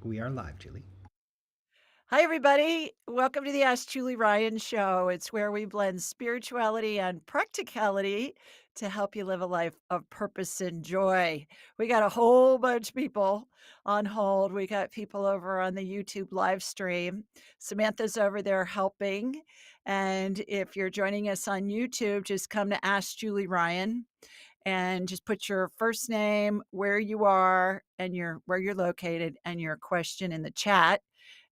We are live, Julie. Hi, everybody. Welcome to the Ask Julie Ryan Show. It's where we blend spirituality and practicality to help you live a life of purpose and joy. We got a whole bunch of people on hold. We got people over on the YouTube live stream. Samantha's over there helping. And if you're joining us on YouTube, just come to Ask Julie Ryan and just put your first name, where you are, and where you're located, and your question in the chat,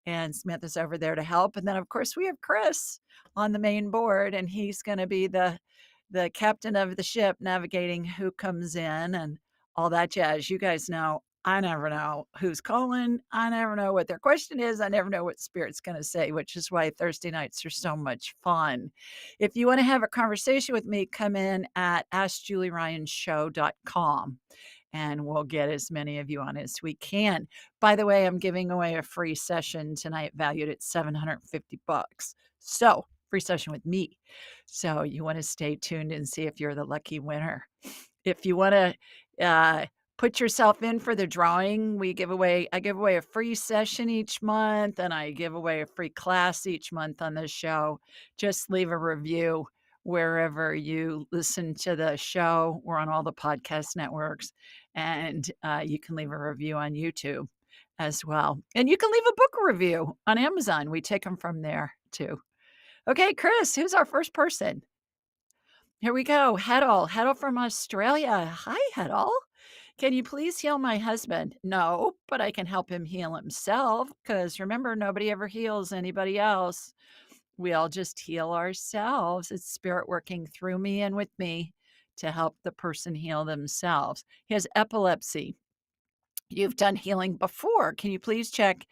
and Samantha's over there to help. And then, of course, we have Chris on the main board, and he's going to be the captain of the ship, navigating who comes in and all that jazz. You guys know I never know who's calling. I never know what their question is. I never know what Spirit's going to say, which is why Thursday nights are so much fun. If you want to have a conversation with me, come in at askjulieryanshow.com and we'll get as many of you on as we can. By the way, I'm giving away a free session tonight valued at $750. So, free session with me. So, you want to stay tuned and see if you're the lucky winner. If you want to put yourself in for the drawing, I give away a free session each month, and I give away a free class each month on this show. Just leave a review wherever you listen to the show. We're on all the podcast networks, and you can leave a review on YouTube as well. And you can leave a book review on Amazon. We take them from there too. Okay, Chris, who's our first person? Here we go. Heddle. Heddle from Australia. Hi, Heddle. Can you please heal my husband? No, but I can help him heal himself because remember, nobody ever heals anybody else. We all just heal ourselves. It's spirit working through me and with me to help the person heal themselves. He has epilepsy. You've done healing before. Can you please check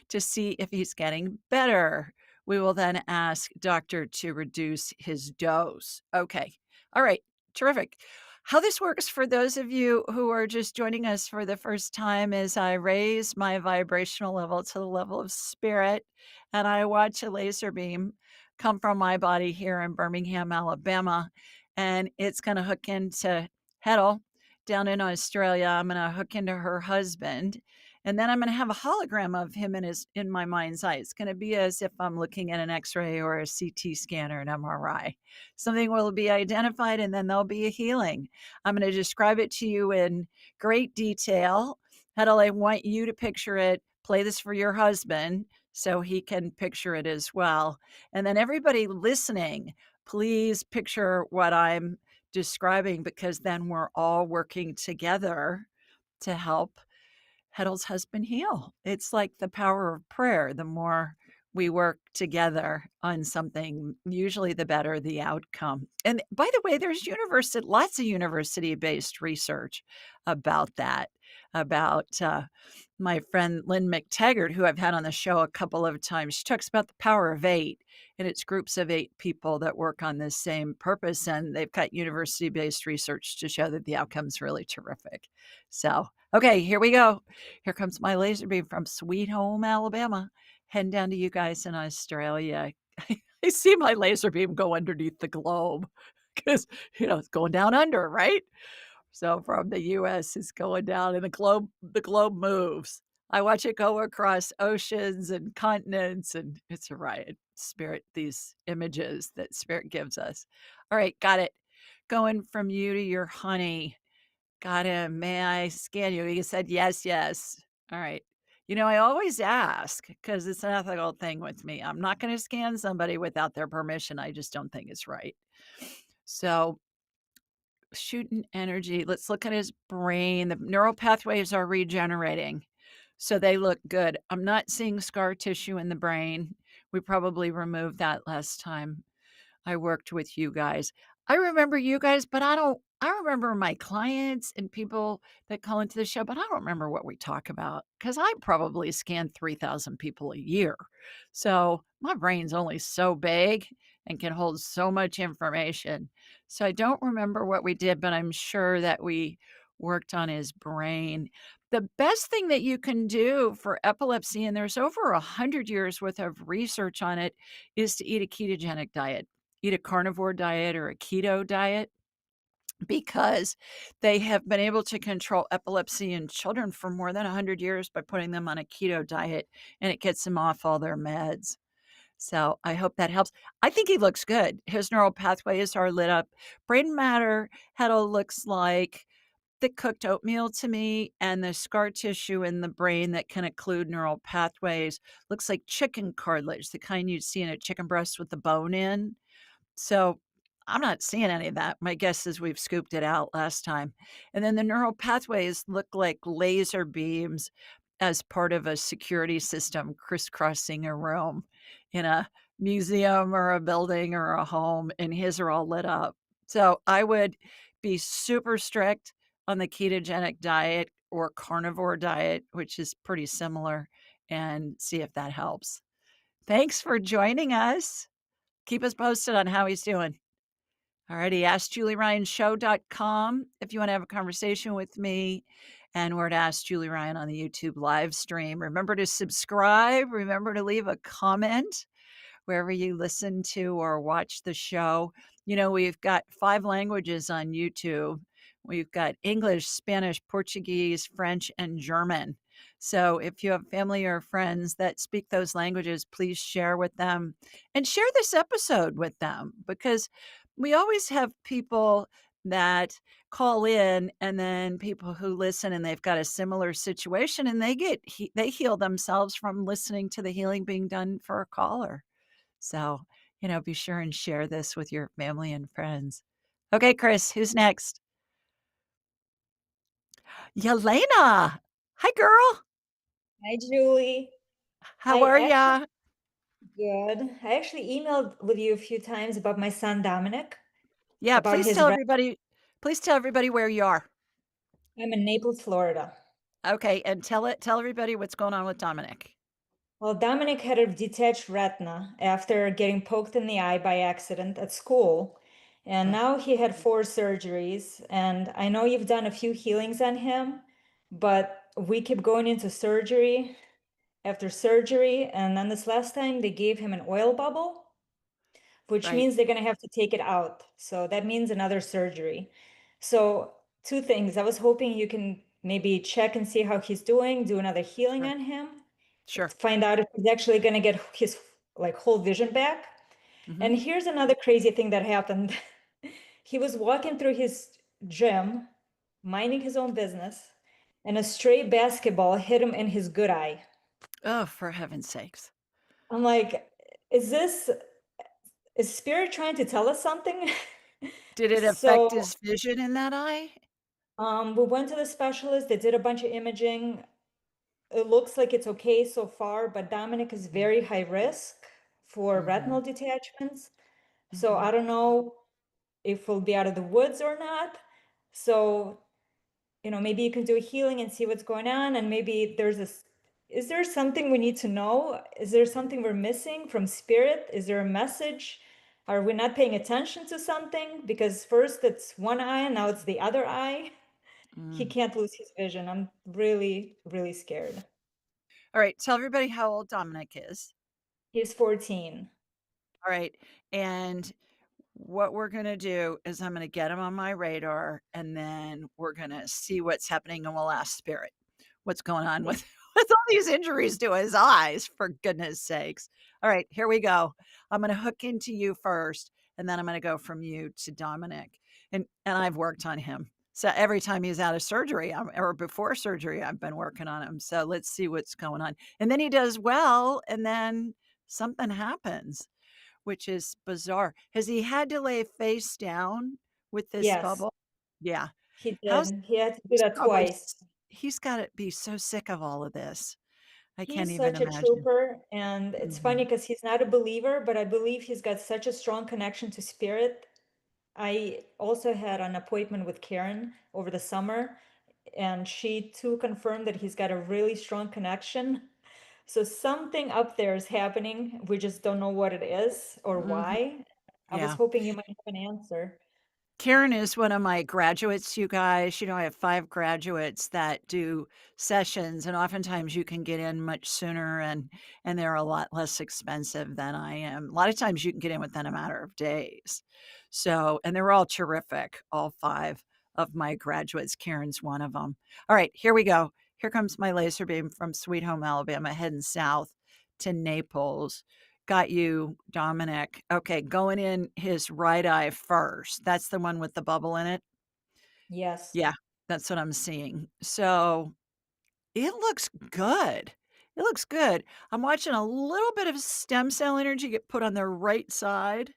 to see if he's getting better? We will then ask doctor to reduce his dose. Okay. All right. Terrific. How this works for those of you who are just joining us for the first time is I raise my vibrational level to the level of spirit and I watch a laser beam come from my body here in Birmingham, Alabama, and it's going to hook into Heddle down in Australia. I'm going to hook into her husband, and then I'm going to have a hologram of him in my mind's eye. It's going to be as if I'm looking at an X-ray or a CT scan or an MRI. Something will be identified, and then there'll be a healing. I'm going to describe it to you in great detail. Hedel, I want you to picture it. Play this for your husband so he can picture it as well. And then everybody listening, please picture what I'm describing because then we're all working together to help Heddle's husband heal. It's like the power of prayer. The more we work together on something, usually the better the outcome. And by the way, there's lots of university-based research about that, about my friend Lynn McTaggart, who I've had on the show a couple of times. She talks about the power of 8, and it's groups of 8 people that work on this same purpose, and they've got university-based research to show that the outcome's really terrific. So, okay, here we go. Here comes my laser beam from Sweet Home, Alabama, heading down to you guys in Australia. I see my laser beam go underneath the globe because, it's going down under, right? So from the US, it's going down and the globe moves. I watch it go across oceans and continents, and it's a riot. Spirit, these images that spirit gives us. All right, got it. Going from you to your honey. Got him. May I scan you? He said, yes, yes. All right. I always ask because it's an ethical thing with me. I'm not going to scan somebody without their permission. I just don't think it's right. So, shooting energy. Let's look at his brain. The neural pathways are regenerating. So they look good. I'm not seeing scar tissue in the brain. We probably removed that last time I worked with you guys. I remember you guys, but I remember my clients and people that call into the show, but I don't remember what we talk about because I probably scan 3,000 people a year. So my brain's only so big and can hold so much information. So I don't remember what we did, but I'm sure that we worked on his brain. The best thing that you can do for epilepsy, and there's over 100 years worth of research on it, is to eat a ketogenic diet. Eat a carnivore diet or a keto diet because they have been able to control epilepsy in children for more than 100 years by putting them on a keto diet, and it gets them off all their meds. So, I hope that helps. I think he looks good. His neural pathways are lit up. Brain matter looks like thick cooked oatmeal to me, and the scar tissue in the brain that can occlude neural pathways looks like chicken cartilage, the kind you'd see in a chicken breast with the bone in. So, I'm not seeing any of that. My guess is we've scooped it out last time. And then the neural pathways look like laser beams as part of a security system crisscrossing a room in a museum or a building or a home, and his are all lit up. So, I would be super strict on the ketogenic diet or carnivore diet, which is pretty similar, and see if that helps. Thanks for joining us. Keep us posted on how he's doing. Alrighty, AskJulieRyanShow.com if you wanna have a conversation with me, and we're at Ask Julie Ryan on the YouTube live stream. Remember to subscribe, remember to leave a comment wherever you listen to or watch the show. You know, we've got 5 languages on YouTube. We've got English, Spanish, Portuguese, French, and German. So if you have family or friends that speak those languages, please share with them and share this episode with them, because we always have people that call in and then people who listen and they've got a similar situation and they heal themselves from listening to the healing being done for a caller. So, be sure and share this with your family and friends. Okay, Chris, who's next? Yelena. Hi, girl. Hi, Julie. How I are actually ya? good. I actually emailed with you a few times about my son Dominic, Yeah, about please his tell ret. everybody where you are. I'm in Naples, Florida. Okay, and tell everybody what's going on with Dominic. Well, Dominic had a detached retina after getting poked in the eye by accident at school. And Ugh, now he had 4 surgeries. And I know you've done a few healings on him, but we kept going into surgery after surgery. And then this last time they gave him an oil bubble, which right, means they're going to have to take it out. So that means another surgery. So, two things. I was hoping you can maybe check and see how he's doing, do another healing sure, on him, sure. find out if he's actually going to get his like whole vision back. Mhm. And here's another crazy thing that happened. He was walking through his gym, minding his own business, and a stray basketball hit him in his good eye. Oh, for heaven's sakes. I'm like, is this is spirit trying to tell us something? Did it affect So his vision in that eye? we went to the specialist. They did a bunch of imaging. It looks like it's okay so far, but Dominic is Mm, very high risk for mhm, retinal detachments. So mhm, I don't know if we'll be out of the woods or not. So, maybe you can do a healing and see what's going on. And maybe is there something we need to know? Is there something we're missing from spirit? Is there a message? Are we not paying attention to something? Because first it's one eye and now it's the other eye. He mm. can't lose his vision. I'm really, really scared. Alright, tell everybody how old Dominic is. He's 14. Alright, and what we're gonna do is I'm gonna get him on my radar, and then we're gonna see what's happening, and we'll ask spirit what's going on with with all these injuries to his eyes, for goodness sakes. Alright, here we go. I'm gonna hook into you first, and then I'm gonna go from you to Dominic, and I've worked on him. So every time he's out of surgery, or before surgery, I've been working on him. So let's see what's going on. And then he does well, and then something happens, which is bizarre. Has he had to lay face down with this Yes, bubble? Yeah. he How's did. He had to do he's that probably twice. s he's gotta be so sick of all of this. I can't He's even such a imagine. trooper, and it's funny Mhm, because he's not a believer, but I believe he's got such a strong connection to spirit. I also had an appointment with Karen over the summer, and she too confirmed that he's got a really strong connection. So something up there is happening. We just don't know what it is or mhm, why. I was yeah. hoping you might have an answer. Karen is one of my graduates, you guys. You know, I have 5 graduates that do sessions, and oftentimes you can get in much sooner and they're a lot less expensive than I am. A lot of times you can get in within a matter of days. So and they're all terrific, all 5 of my graduates. Karen's one of them. All right, here we go. Here comes my laser beam from Sweet Home, Alabama, heading south to Naples. Got you, Dominic. Okay, going in his right eye first. That's the one with the bubble in it? Yes. Yeah, that's what I'm seeing. So, it looks good. It looks good. I'm watching a little bit of stem cell energy get put on the right side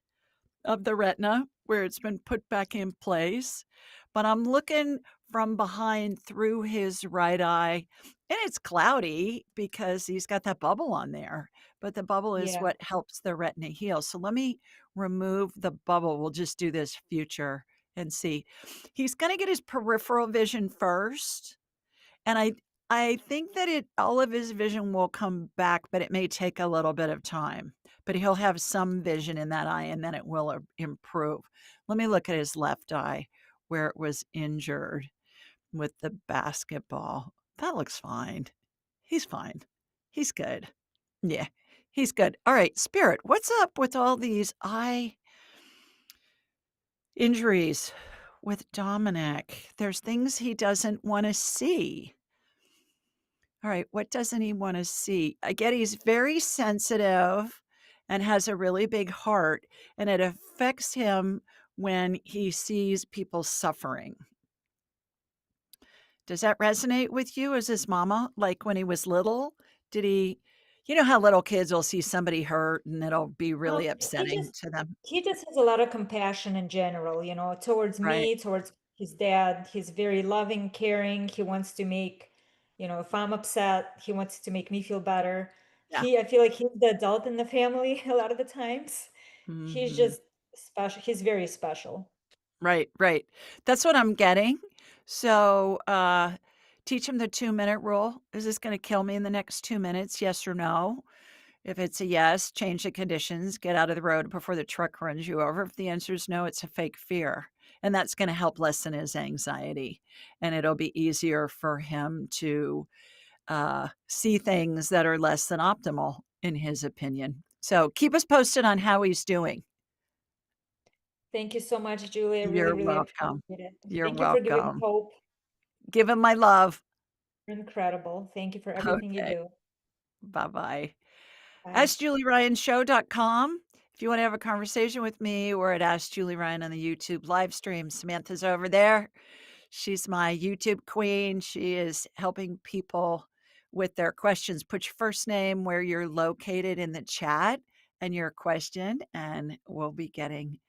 of the retina where it's been put back in place, but I'm looking from behind through his right eye, and it's cloudy because he's got that bubble on there, but the bubble is Yeah. what helps the retina heal. So let me remove the bubble. We'll just do this future and see. He's gonna get his peripheral vision first, and I think that it all of his vision will come back, but it may take a little bit of time. But he'll have some vision in that eye, and then it will, improve. Let me look at his left eye where it was injured with the basketball. That looks fine. He's fine. He's good. Yeah, he's good. Alright, spirit, what's up with all these eye injuries with Dominic? There's things he doesn't wanna see. All right, what doesn't he wanna see? I get he's very sensitive and has a really big heart, and it affects him when he sees people suffering. Does that resonate with you as his mama? Like, when he was little, did he you know how little kids will see somebody hurt and it'll be really He upsetting just to them? he just has a lot of compassion in general, towards Right. me, towards his dad. He's very loving, caring. He wants to make, if I'm upset, he wants to make me feel better. Yeah. I feel like he's the adult in the family a lot of the times. He's Mhm. just special. He's very special. Right, right. That's what I'm getting. So, teach him the 2-minute rule. Is this gonna kill me in the next 2 minutes? Yes or no? If it's a yes, change the conditions, get out of the road before the truck runs you over. If the answer is no, it's a fake fear. And that's gonna help lessen his anxiety. And it'll be easier for him to see things that are less than optimal, in his opinion. So keep us posted on how he's doing. Thank you so much, Julie. I really, You're really welcome. appreciate it. You're Thank you for giving welcome. hope. Give him my love. You're incredible. Thank you for everything you Okay. do. Bye-bye. Bye. AskJulieRyanShow.com. If you wanna have a conversation with me or at Ask Julie Ryan on the YouTube live stream, Samantha's over there. She's my YouTube queen. She is helping people with their questions. Put your first name, where you're located in the chat, and your question, and we'll be getting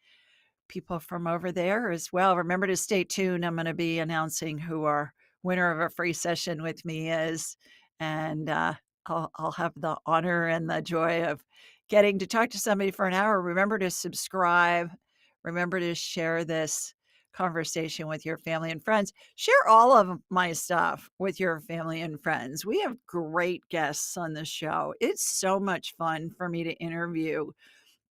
people from over there as well. Remember to stay tuned. I'm gonna be announcing who our winner of a free session with me is, and, I'll have the honor and the joy of getting to talk to somebody for an hour. Remember to subscribe. Remember to share this conversation with your family and friends. Share all of my stuff with your family and friends. We have great guests on the show. It's so much fun for me to interview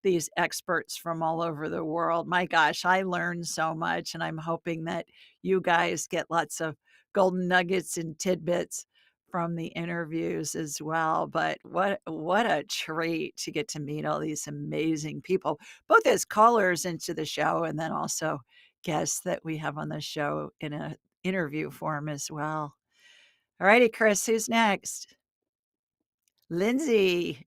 these experts from all over the world. My gosh, I learned so much, and I'm hoping that you guys get lots of golden nuggets and tidbits from the interviews as well. But what a treat to get to meet all these amazing people, both as callers into the show and then also guests that we have on the show in a interview form as well. All righty, Chris, who's next? Lindsay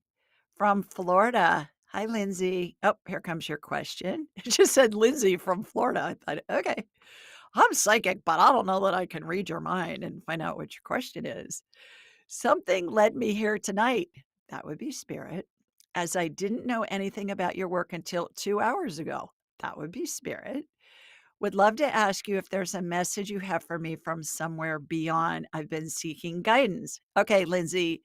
from Florida. Hi, Lindsay. Oh, here comes your question. It just said Lindsay from Florida. I thought, okay, I'm psychic, but I don't know that I can read your mind and find out what your question is. Something led me here tonight. That would be spirit, as I didn't know anything about your work until 2 hours ago. That would be spirit. Would love to ask you if there's a message you have for me from somewhere beyond. I've been seeking guidance. Okay, Lindsay,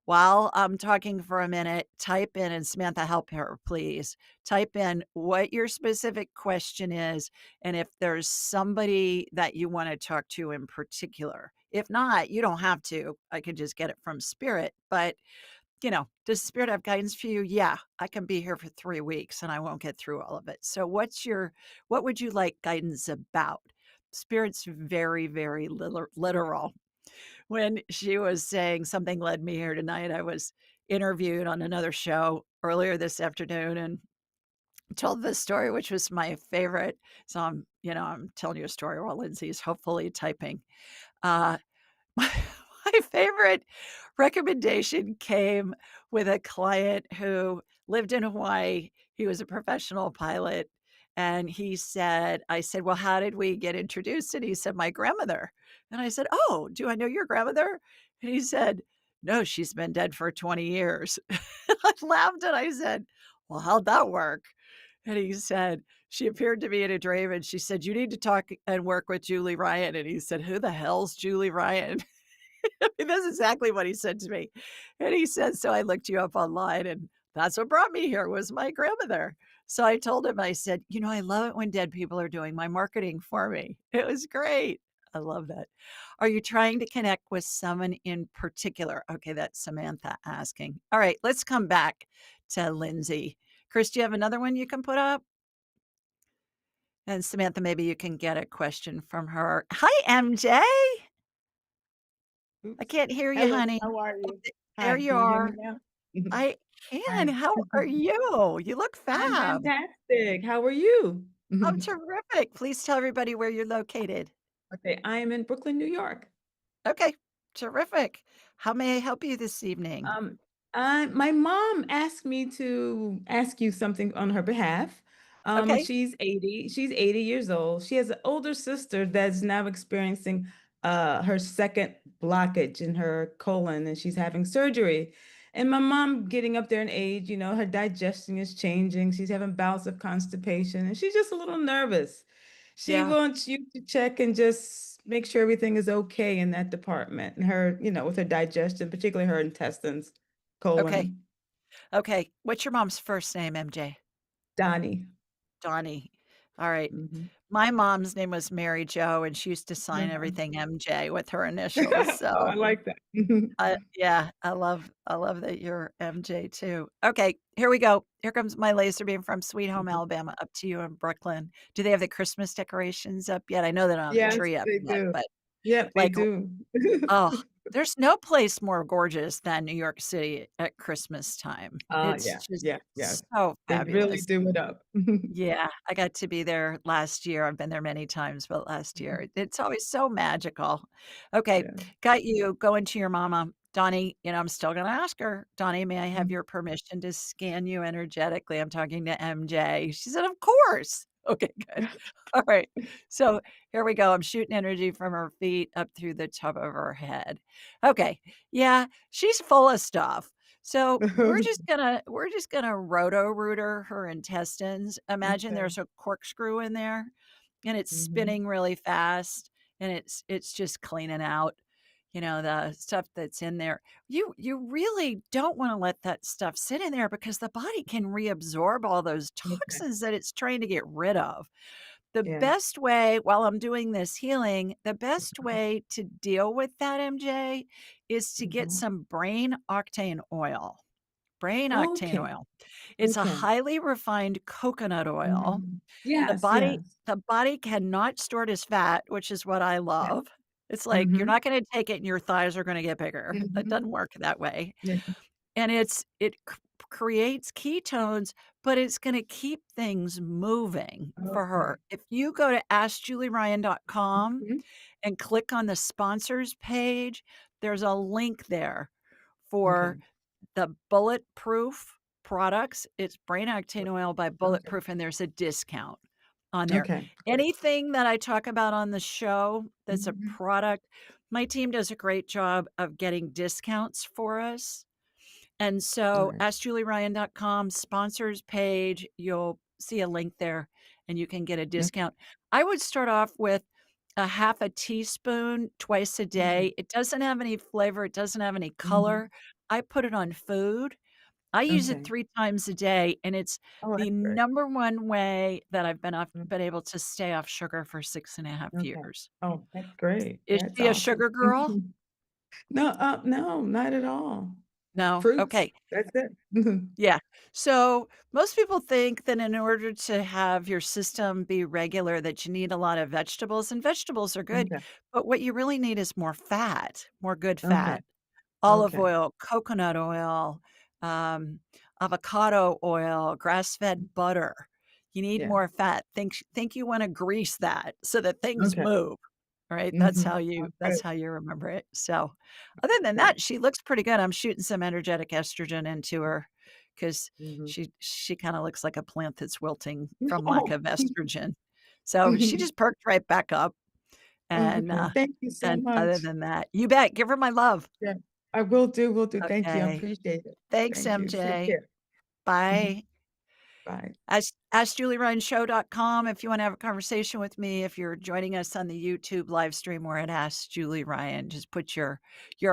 while I'm talking for a minute, type in, and Samantha, help her, please. Type in what your specific question is and if there's somebody that you want to talk to in particular. If not, you don't have to. I could just get it from spirit. But does spirit have guidance for you? Yeah, I can be here for 3 weeks and I won't get through all of it. So what would you like guidance about? Spirit's very, very literal. When she was saying something led me here tonight, I was interviewed on another show earlier this afternoon and told this story, which was my favorite. So I'm telling you a story while Lindsay's hopefully typing. Uh, my my favorite recommendation came with a client who lived in Hawaii. He was a professional pilot, and I said, "Well, how did we get introduced?" And he said, "My grandmother." And I said, "Oh, do I know your grandmother?" And he said, "No, she's been dead for 20 years." I laughed and I said, "Well, how'd that work?" And he said, "She appeared to me in a dream, and she said, 'You need to talk and work with Julie Ryan.'" And he said, "Who the hell's Julie Ryan?" That's exactly what he said to me. And he said, "So I looked you up online, and that's what brought me here was my grandmother." So I told him, I said, I love it when dead people are doing my marketing for me." It was great. I love that. Are you trying to connect with someone in particular? Okay, that's Samantha asking. All right, let's come back to Lindsay. Chris, do you have another one you can put up? And Samantha, maybe you can get a question from her. Hi, MJ. I Oops. can't hear you, Hello, honey. how are Oh, you? there Hi, you can you hear are. me now? I can. Hi. How are you? You look I'm fab. fantastic. How are you? I'm terrific. Please tell everybody where you're located. Okay, I am in Brooklyn, New York. Okay, terrific. How may I help you this evening? Um, my mom asked me to ask you something on her behalf. Okay. She's 80. She's 80 years old. She has an older sister that's now experiencing her second blockage in her colon, and she's having surgery. And my mom, getting up there in age, her digestion is changing. She's having bouts of constipation, and she's just a little nervous. She Yeah. wants you to check and just make sure everything is okay in that department. And her, with her digestion, particularly her intestines, Okay. colon. Okay. What's your mom's first name, MJ? Donnie. Donnie. All right. Hmm. My mom's name was Mary Jo, and she used to sign Uh-huh. everything MJ with her initials. Oh, So I like that. Yeah, I love that you're MJ too. Okay, here we go. Here comes my laser beam from Sweet Home Alabama up to you in Brooklyn. Do they have the Christmas decorations up yet? I know they don't have the Yes, tree up they yet, do. but, Yep, they like, do. oh, there's no place more gorgeous than New York City at Christmas time. It's Yeah, just yeah, yeah. so They really fabulous. do it up. Yeah, I got to be there last year. I've been there many times, but last year, it's always so magical. Okay, Yeah. got you going to your mama. Donnie, I'm still gonna ask her, "Donnie, may I have Mhm. your permission to scan you energetically?" I'm talking to MJ. She said, "Of course." Okay, good. All right. So, here we go. I'm shooting energy from her feet up through the top of her head. Okay. Yeah, she's full of stuff. So we're just gonna roto-rooter her intestines. Imagine Okay. there's a corkscrew in there, and it's Hmm. spinning really fast, and it's just cleaning out, the stuff that's in there. You really don't wanna let that stuff sit in there because the body can reabsorb all those Okay. toxins that it's trying to get rid of. The Yeah. best way while I'm doing this healing, the best way to deal with that, MJ, is to get Mhm. some brain octane oil. Brain octane Okay. oil. It's a Okay. highly refined coconut oil. Mhm. The Yes, body yes. the body cannot store it as fat, which is what I Yeah. love. It's like you're Hmm. not gonna take it and your thighs are gonna get bigger. It Hmm. doesn't work that way. Yeah. And it creates ketones, but it's gonna keep things moving for her. Okay. If you go to askjulieryan.com Mhm. and click on the sponsors page, there's a link there for Okay. the Bulletproof products. It's brain octane oil by Okay. Bulletproof, and there's a discount on there. Okay. Great. Anything that I talk about on the show that's a Mhm. product, my team does a great job of getting discounts for us. And All so right. askjulieryan.com sponsors page, you'll see a link there and you can get a Okay. discount. I would start off with a half a teaspoon twice a Okay. day. It doesn't have any flavor, it doesn't have any color. Mhm. I put it on food. I use it Okay. 3 times a day, and it's Oh, the that's great. number one way that I've Mm. been able to stay off sugar for 6.5 Okay. years. Oh, that's great. Is That's she a awesome. sugar girl? No, no, not at all. No? Fruits, Okay. that's it. Yeah. So most people think that in order to have your system be regular, that you need a lot of vegetables, and vegetables are good, Okay, but what you really need is more fat, more good okay, fat. Olive okay. oil, coconut oil, um, avocado oil, grass-fed butter. You need Yeah, more fat. Think you wanna grease that so that things okay. move. Alright, Mhm. that's Okay, how you remember it. So, other than okay. that, she looks pretty good. I'm shooting some energetic estrogen into her 'cause Mhm. she kinda looks like a plant that's wilting from lack Oh. of estrogen. So, she just perked right back up, and, Okay, thank you so other much. than that you bet, give her my love. Yeah, I will do. Thank you, I Okay. appreciate it. Thanks, Thank you. Take MJ. care. Mhm. Bye. Bye. AskJulieRyanShow.com if you wanna have a conversation with me. If you're joining us on the YouTube live stream, we're at Ask Julie Ryan. Just put your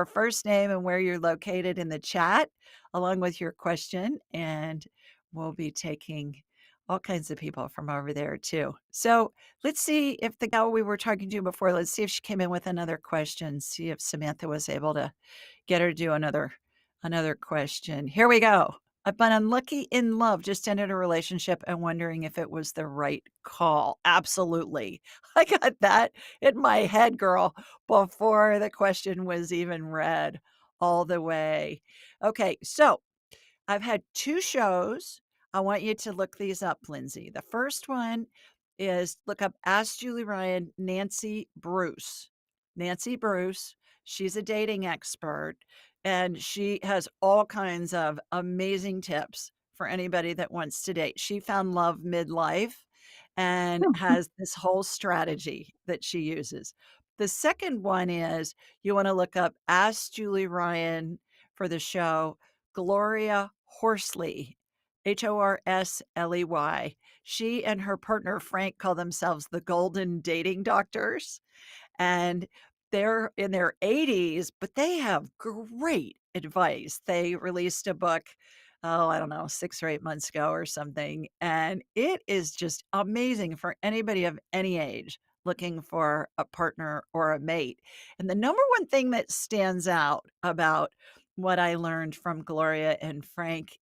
first name and where you're located in the chat, along with your question, and we'll be taking all kinds of people from over there too. So, let's see if the gal we were talking to before, let's see if she came in with another question, see if Samantha was able to get her to do another question. Here we go. I've been unlucky in love, just ended a relationship and wondering if it was the right call. Absolutely. I got that in my head, girl, before the question was even read all the way. Okay, so I've had 2 shows. I want you to look these up, Lindsay. The first one is look up Ask Julie Ryan, Nancy Bruce. Nancy Bruce, she's a dating expert, and she has all kinds of amazing tips for anybody that wants to date. She found love midlife and has this whole strategy that she uses. The second one is you wanna look up Ask Julie Ryan for the show Gloria Horsley, Horsley. She and her partner, Frank, call themselves the Golden Dating Doctors, and they're in their 80s, but they have great advice. They released a book, oh, I don't know, 6 or 8 months ago or something, and it is just amazing for anybody of any age looking for a partner or a mate. And the number one thing that stands out about what I learned from Gloria and Frank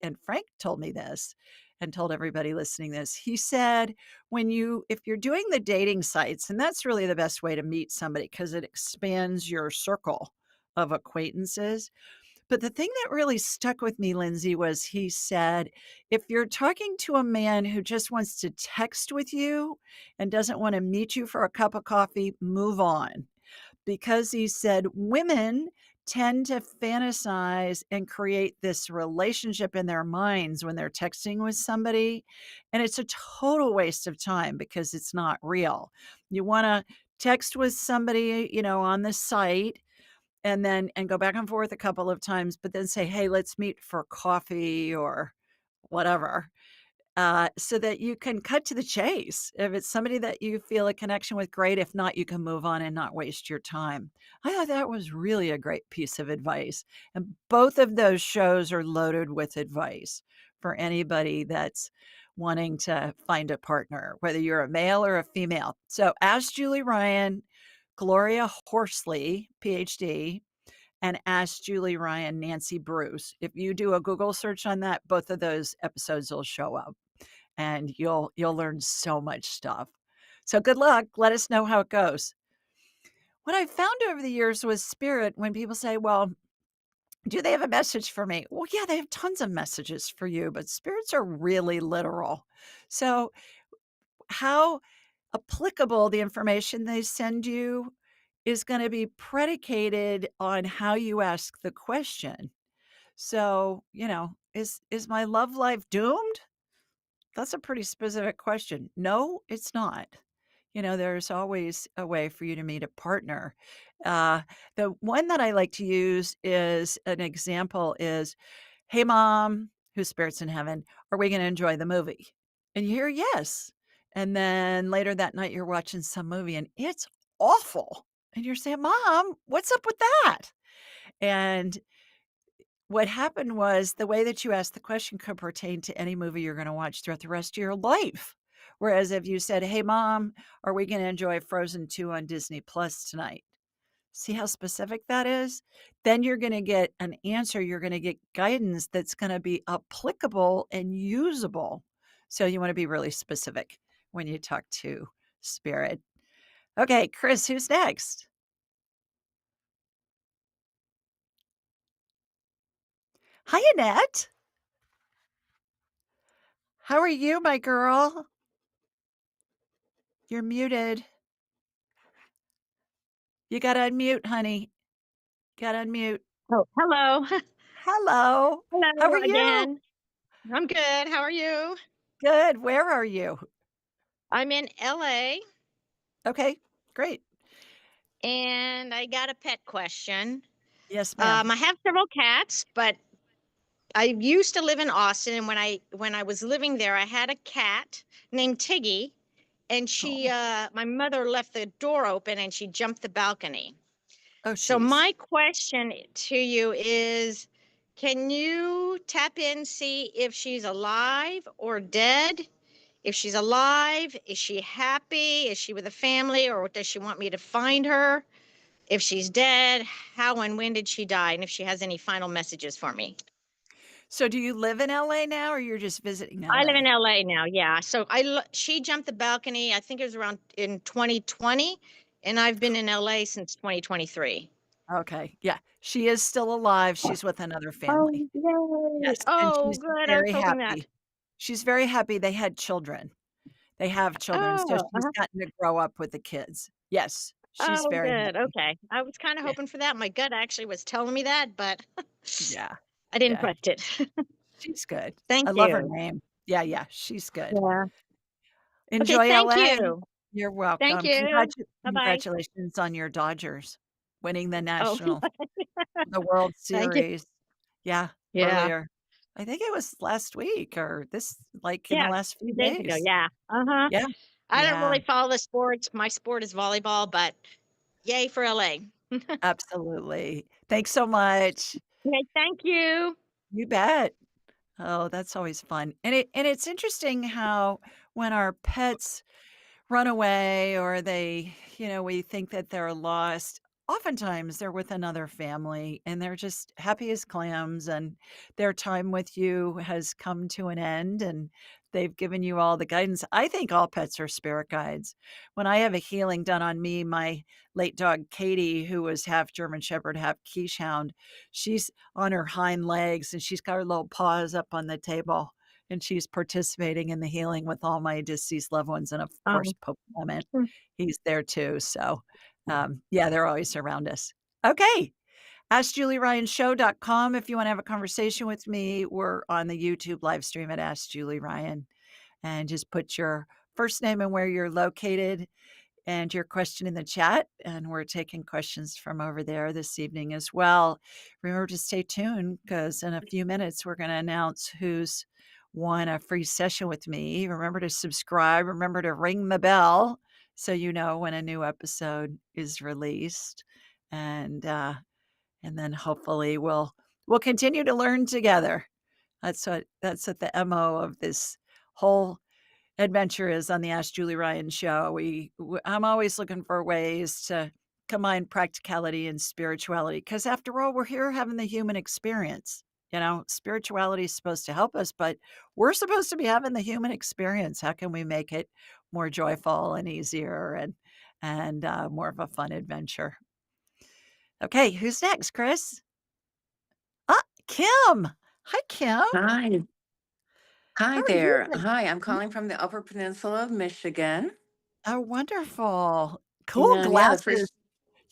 told me this and told everybody listening this. He said, if you're doing the dating sites, and that's really the best way to meet somebody because it expands your circle of acquaintances. But the thing that really stuck with me, Lindsay, was he said, if you're talking to a man who just wants to text with you and doesn't want to meet you for a cup of coffee, move on because he said women tend to fantasize and create this relationship in their minds when they're texting with somebody. And it's a total waste of time because it's not real. You want to text with somebody, on the site and go back and forth a couple of times, but then say, hey, let's meet for coffee or whatever so that you can cut to the chase. If it's somebody that you feel a connection with, great. If not, you can move on and not waste your time. I thought that was really a great piece of advice. And both of those shows are loaded with advice for anybody that's wanting to find a partner, whether you're a male or a female. So Ask Julie Ryan, Gloria Horsley, PhD, and Ask Julie Ryan, Nancy Bruce. If you do a Google search on that, both of those episodes will show up and you'll learn so much stuff. So good luck. Let us know how it goes. What I've found over the years with spirit, when people say, well, do they have a message for me? Well, yeah, they have tons of messages for you, but spirits are really literal. So, how applicable the information they send you is going to be predicated on how you ask the question. So, is my love life doomed? That's a pretty specific question. No, it's not. There's always a way for you to meet a partner. The one that I like to use is an example is, "Hey, mom, who's spirits in heaven, are we going to enjoy the movie?" And you hear yes. And then later that night, you're watching some movie and it's awful. And you're saying, Mom, what's up with that? And what happened was the way that you asked the question could pertain to any movie you're gonna watch throughout the rest of your life. Whereas if you said, "Hey, mom, are we gonna enjoy Frozen 2 on Disney Plus tonight?" See how specific that is? Then you're gonna get an answer, you're gonna get guidance that's gonna be applicable and usable. So you wanna be really specific when you talk to spirit. Okay, Chris, who's next? Hi, Annette. How are you, my girl? You're muted. You gotta unmute, honey. Gotta unmute. Oh, hello. Hello. How Hello are you? again. I'm good. How are you? Good. Where are you? I'm in LA Okay, great. and I got a pet question. Yes, ma'am. I have several cats, but I used to live in Austin, and when I was living there, I had a cat named Tiggy, and she Oh, my mother left the door open and she jumped the balcony. oh, So jeez. my question to you is, can you tap in, see if she's alive or dead? If she's alive, is she happy? Is she with a family, or does she want me to find her? If she's dead, how and when did she die? And if she has any final messages for me. So do you live in LA now or you're just visiting I live in LA? LA now. Yeah. So she jumped the balcony. I think it was around in 2020, and I've been in LA since 2023. Okay, yeah. She is still alive, she's with another Oh, family. yay. Yes, and Oh, she's good. I was very hoping that. happy. She's very happy they had children. They have children, so Oh, she's gotten to grow up with the kids. Yes, she's oh, very good. happy. Okay. I was kind of Yeah, hoping for that. My gut actually was telling me that, but yeah, I didn't yeah. trust it. She's good. I Thank love her you. name. Yeah, yeah, she's good. Yeah. Okay. Enjoy Thank LA. you. You're Thank welcome. you. Bye-bye. Congratulations on your Dodgers winning Oh, the World thank you. Series. Yeah, Yeah. earlier. I think it was last week or in the Yeah. last few 2 days ago. days. Yeah. Uh-huh. Yeah, I don't yeah, really follow the sports. My sport is volleyball, but yay for LA. absolutely. Thanks so much. Okay, thank you. You bet. Oh, that's always fun. It's interesting how when our pets run away or we think that they're lost. Oftentimes, they're with another family and they're just happy as clams, and their time with you has come to an end and they've given you all the guidance. I think all pets are spirit guides. When I have a healing done on me, my late dog Katie, who was half German Shepherd, half Keeshond, she's on her hind legs and she's got her little paws up on the table and she's participating in the healing with all my deceased loved ones, and of course, Um, Pope Clement, mm, he's there too, so, yeah, they're always around us. Okay, AskJulieRyanShow.com if you wanna have a conversation with me. We're on the YouTube live stream at Ask Julie Ryan, and just put your first name and where you're located and your question in the chat, and we're taking questions from over there this evening as well. Remember to stay tuned because in a few minutes, we're going to announce who's won a free session with me. Remember to subscribe. Remember to ring the bell so you know when a new episode is released. And and then hopefully we'll continue to learn together. That's what the MO of this whole adventure is on the Ask Julie Ryan show. I'm always looking for ways to combine practicality and spirituality because after all, we're here having the human experience. Spirituality is supposed to help us, but we're supposed to be having the human experience. How can we make it more joyful and easier and more of a fun adventure? Okay, who's next, Chris? Ah, Kim. Hi, Kim. Hi. How Hi are you? there. Hi, I'm calling from the Upper Peninsula of Michigan. Oh, wonderful. Cool And yeah, the glasses. first,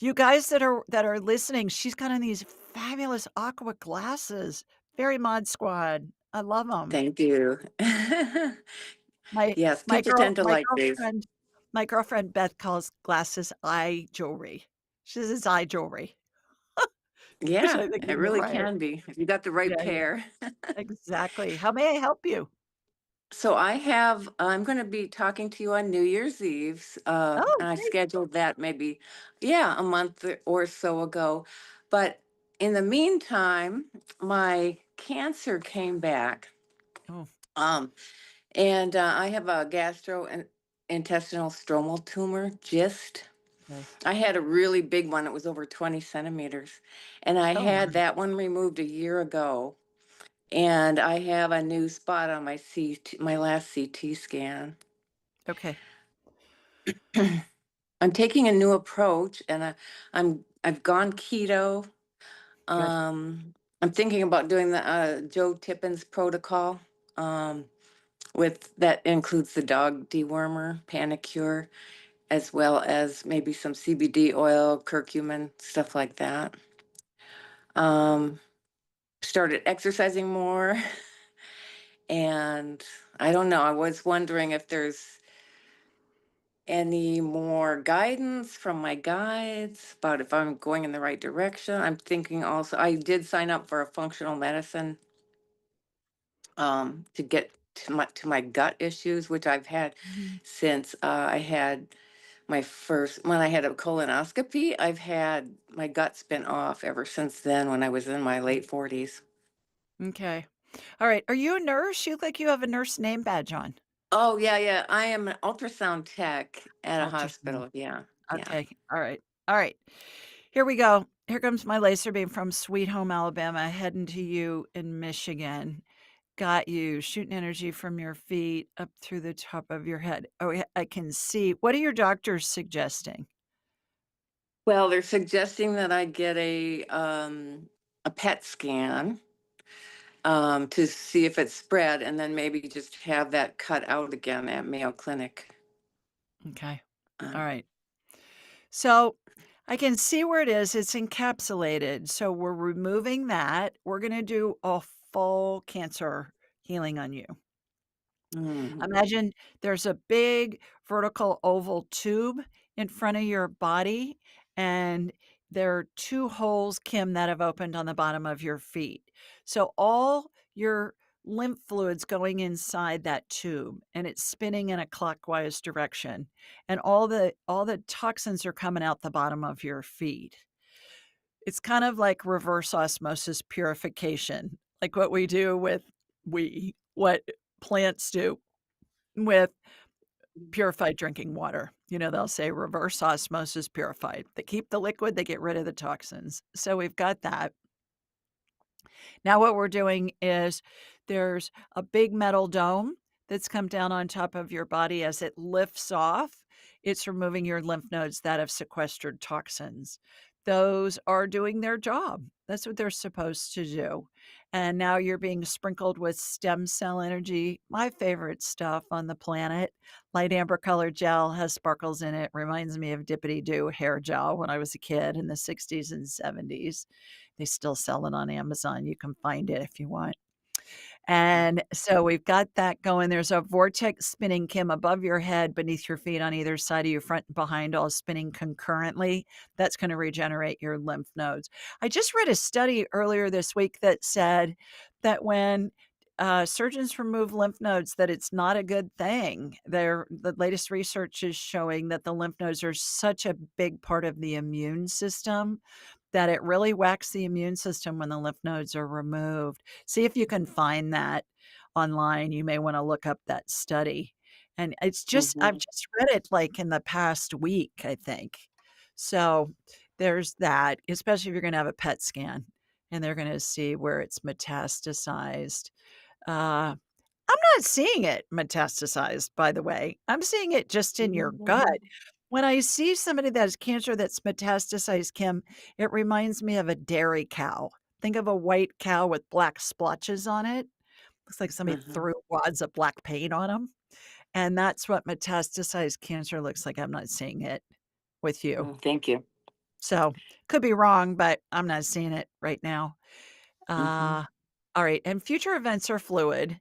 You guys that are listening, she's got on these fabulous aqua glasses. Very Mod Squad. I love them. thank you. My Yes, my people girl tend to my like these. girlfriend my girlfriend Beth calls glasses eye jewelry. She says it's eye jewelry, which Yeah, I think it is really right. can be if you got the right Yeah, yeah, pair. exactly. How may I help you? So I'm going to be talking to you on New Year's Eve. Oh, And I great. scheduled that maybe, yeah, a month or so ago. But in the meantime, my cancer came back. Oh, Um, And I have a gastrointestinal stromal tumor, GIST. Okay. I had a really big one. It was over 20 centimeters. And I Oh, had my. that one removed a year ago. And I have a new spot on my my last CT scan. Okay. I'm taking a new approach, and I've gone keto. Good. I'm thinking about doing the Joe Tippin's protocol. Um, with that includes the dog dewormer, panicure, as well as maybe some CBD oil, curcumin, stuff like that. Um, Started exercising more, and I don't know. I was wondering if there's any more guidance from my guides about if I'm going in the right direction. I'm thinking also, I did sign up for a functional medicine to get to my gut issues, which I've had Mhm. since I had my first, when I had a colonoscopy. I've had my guts been off ever since then when I was in my late 40s. Okay. All right. Are you a nurse? You look like you have a nurse name badge on. Oh, yeah, yeah. I am an ultrasound tech at a Ultrasound. hospital. Yeah, yeah. Okay. All right. All right. Here we go. Here comes my laser beam from Sweet Home, Alabama, heading to you in Michigan. Got you shooting energy from your feet up through the top of your head. Oh, yeah, I can see. What are your doctors suggesting? Well, they're suggesting that I get a PET scan to see if it's spread, and then maybe just have that cut out again at Mayo Clinic. Okay. All Um, right. So I can see where it is. It's encapsulated. So we're removing that. We're going to do a full cancer healing on you. mm, Imagine there's a big vertical oval tube in front of your body, and there are two holes, Kim, that have opened on the bottom of your feet. So all your lymph fluids going inside that tube, and it's spinning in a clockwise direction, and all the toxins are coming out the bottom of your feet. It's kind of like reverse osmosis purification, like what we do with what plants do with purified drinking water. They'll say reverse osmosis purified. They keep the liquid, they get rid of the toxins. So we've got that. Now what we're doing is there's a big metal dome that's come down on top of your body. As it lifts off, it's removing your lymph nodes that have sequestered toxins. Those are doing their job. That's what they're supposed to do. And now you're being sprinkled with stem cell energy, my favorite stuff on the planet. Light amber colored gel has sparkles in it. Reminds me of Dippity Doo hair gel when I was a kid in the 60s and 70s. They still sell it on Amazon. You can find it if you want. And so we've got that going. There's a vortex spinning, Kim, above your head, beneath your feet, on either side of you, front and behind, all spinning concurrently. That's going to regenerate your lymph nodes. I just read a study earlier this week that said that when surgeons remove lymph nodes, that it's not a good thing. The latest research is showing that the lymph nodes are such a big part of the immune system that it really whacks the immune system when the lymph nodes are removed. See if you can find that online. You may want to look up that study. And I've mhm. just read it like in the past week, I think. So there's that, especially if you're going to have a PET scan and they're going to see where it's metastasized. Uh, I'm not seeing it metastasized, by the way. I'm seeing it just in your gut. When I see somebody that has cancer that's metastasized, Kim, it reminds me of a dairy cow. Think of a white cow with black splotches on it. Looks like somebody Uh-huh. threw wads of black paint on them. And that's what metastasized cancer looks like. I'm not seeing it with you. Thank you. So could be wrong, but I'm not seeing it right now. Hmm. Uh, all right. And future events are fluid.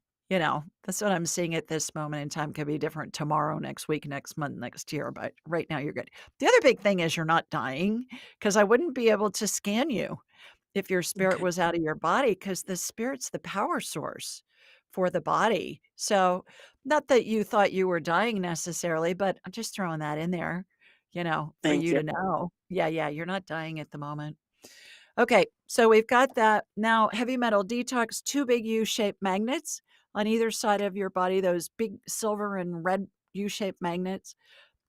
That's what I'm seeing at this moment in time. Could be different tomorrow, next week, next month, next year. But right now, you're good. The other big thing is you're not dying, because I wouldn't be able to scan you if your spirit Okay. was out of your body, because the spirit's the power source for the body. So, not that you thought you were dying necessarily, but I'm just throwing that in there, for Thank you you. to know. Yeah, yeah, you're not dying at the moment. Okay, so we've got that. Now, heavy metal detox, two big U-shaped magnets on either side of your body, those big silver and red U-shaped magnets.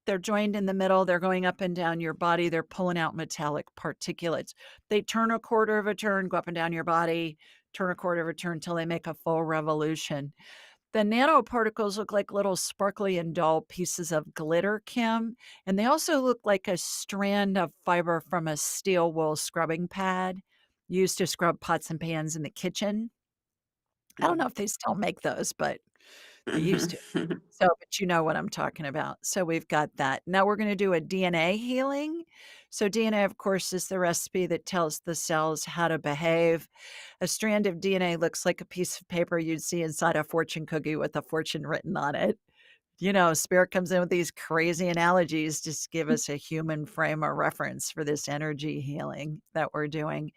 They're joined in the middle. They're going up and down your body. They're pulling out metallic particulates. They turn a quarter of a turn, go up and down your body, turn a quarter of a turn till they make a full revolution. The nanoparticles look like little sparkly and dull pieces of glitter, Kim, and they also look like a strand of fiber from a steel wool scrubbing pad used to scrub pots and pans in the kitchen. I don't know if they still make those, but they used to. So, but you know what I'm talking about. So we've got that. Now we're going to do a DNA healing. So DNA, of course, is the recipe that tells the cells how to behave. A strand of DNA looks like a piece of paper you'd see inside a fortune cookie with a fortune written on it. You know, Spirit comes in with these crazy analogies just to give us a human frame of reference for this energy healing that we're doing.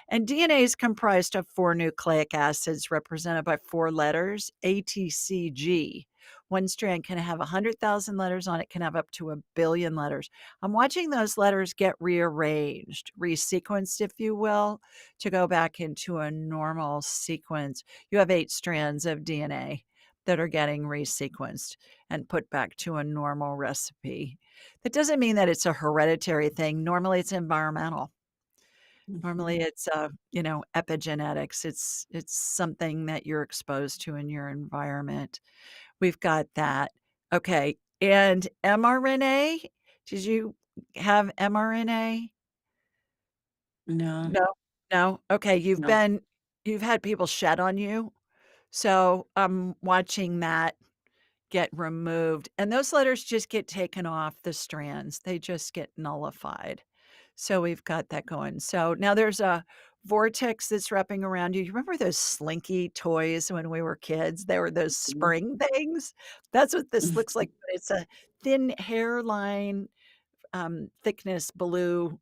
And DNA is comprised of 4 nucleic acids represented by 4 letters, ATCG. One strand can have 100,000 letters on it, can have up to 1 billion letters. I'm watching those letters get rearranged, resequenced, if you will, to go back into a normal sequence. You have 8 strands of DNA that are getting resequenced and put back to a normal recipe. That doesn't mean that it's a hereditary thing. Normally, it's environmental. Normally, it's, epigenetics. It's something that you're exposed to in your environment. We've got that. Okay, and mRNA? Did you have mRNA? No, No? No? Okay, no. you've had people shed on you, so I'm watching that get removed, and those letters just get taken off the strands. They just get nullified. So we've got that going. So now there's a vortex that's wrapping around you. You remember those slinky toys when we were kids? They were those Mhm. spring things. That's what this looks like, but it's a thin hairline, thickness blue